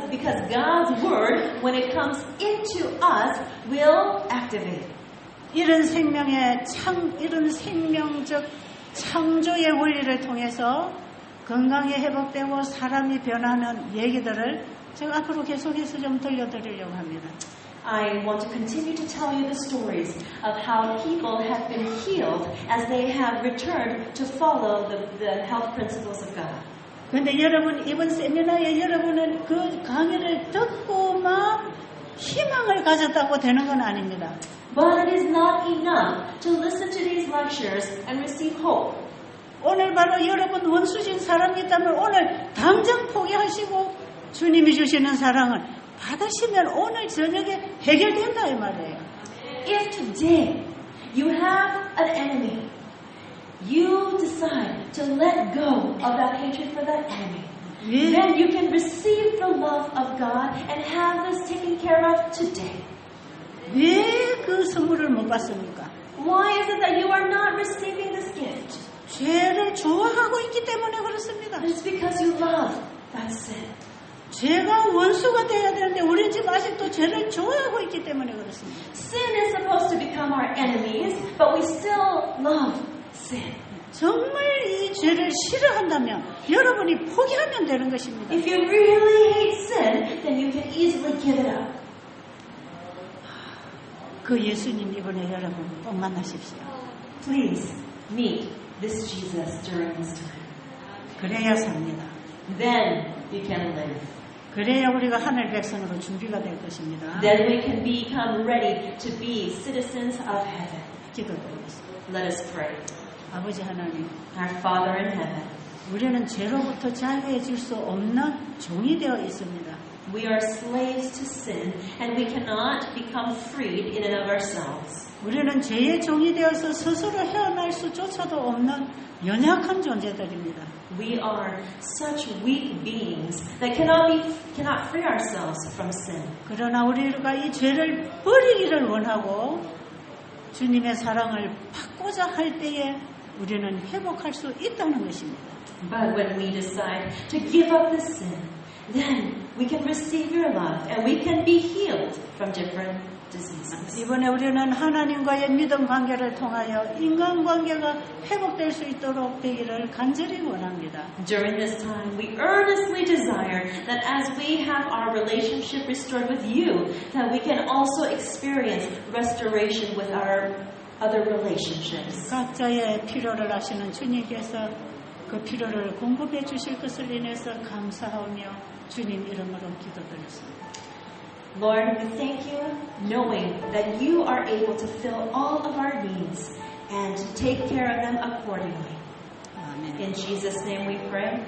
God's word, when it comes into us, will activate. 이런 생명적 창조의 원리를 통해서 건강이 회복되고 사람이 변하는 얘기들을 제가 앞으로 계속해서 좀 들려드리려고 합니다. I want to continue to tell you the stories of how people have been healed as they have returned to follow the health principles of God. 그런데 여러분, 이번 세미나에 여러분은 그 강의를 듣고만 희망을 가졌다고 되는 건 아닙니다. But it is not enough to listen to these lectures and receive hope. 오늘 바로 여러분 원수진 사람이 있다면 오늘 당장 포기하시고 주님이 주시는 사랑을 받으시면 오늘 저녁에 해결된다 이 말이에요. If today you have an enemy, you decide to let go of that hatred for that enemy, then you can receive the love of God and have this taken care of today. 왜 그 선물을 못 받습니까? Why is it that you are not receiving this gift? 죄를 좋아하고 있기 때문에 그렇습니다. It's because you love that sin. 죄가 원수가 돼야 되는데 우리 지금 아직도 죄를 좋아하고 있기 때문에 그렇습니다. Sin is supposed to become our enemies, but we still love sin. 정말 이 죄를 싫어한다면 여러분이 포기하면 되는 것입니다. If you really hate sin, then you can easily give it up. 그 예수님 이번에 여러분 꼭 만나십시오. Please meet this Jesus during this time. 그래야 삽니다. Then you can live. 그래야 우리가 하늘 백성으로 준비가 될 것입니다. Then we can become ready to be citizens of heaven. 기도드리겠습니다. Let us pray. 아버지 하나님, Our Father in heaven, 우리는 죄로부터 자유해질 수 없는 종이 되어 있습니다. we are slaves to sin, and we cannot become freed in and of ourselves. 우리는 죄의 종이 되어서 스스로 헤어날 수조차도 없는 연약한 존재들입니다. We are such weak beings that cannot free ourselves from sin. 그러나 우리가 이 죄를 버리기를 원하고 주님의 사랑을 받고자 할 때에 우리는 회복할 수 있다는 것입니다. But when we decide to give up the sin, then we can receive your love and we can be healed from different diseases. 이번에 우리는 하나님과의 믿음 관계를 통하여 인간관계가 회복될 수 있도록 되기를 간절히 원합니다. During this time, we earnestly desire that as we have our relationship restored with you, that we can also experience restoration with our other relationships. 각자의 필요를 아시는 주님께서 그 필요를 공급해 주실 것을 인해서 감사하며 주님 이름으로 기도드렸습니다. Lord, we thank you knowing that you are able to fill all of our needs and to take care of them accordingly. 아멘. In Jesus' name we pray.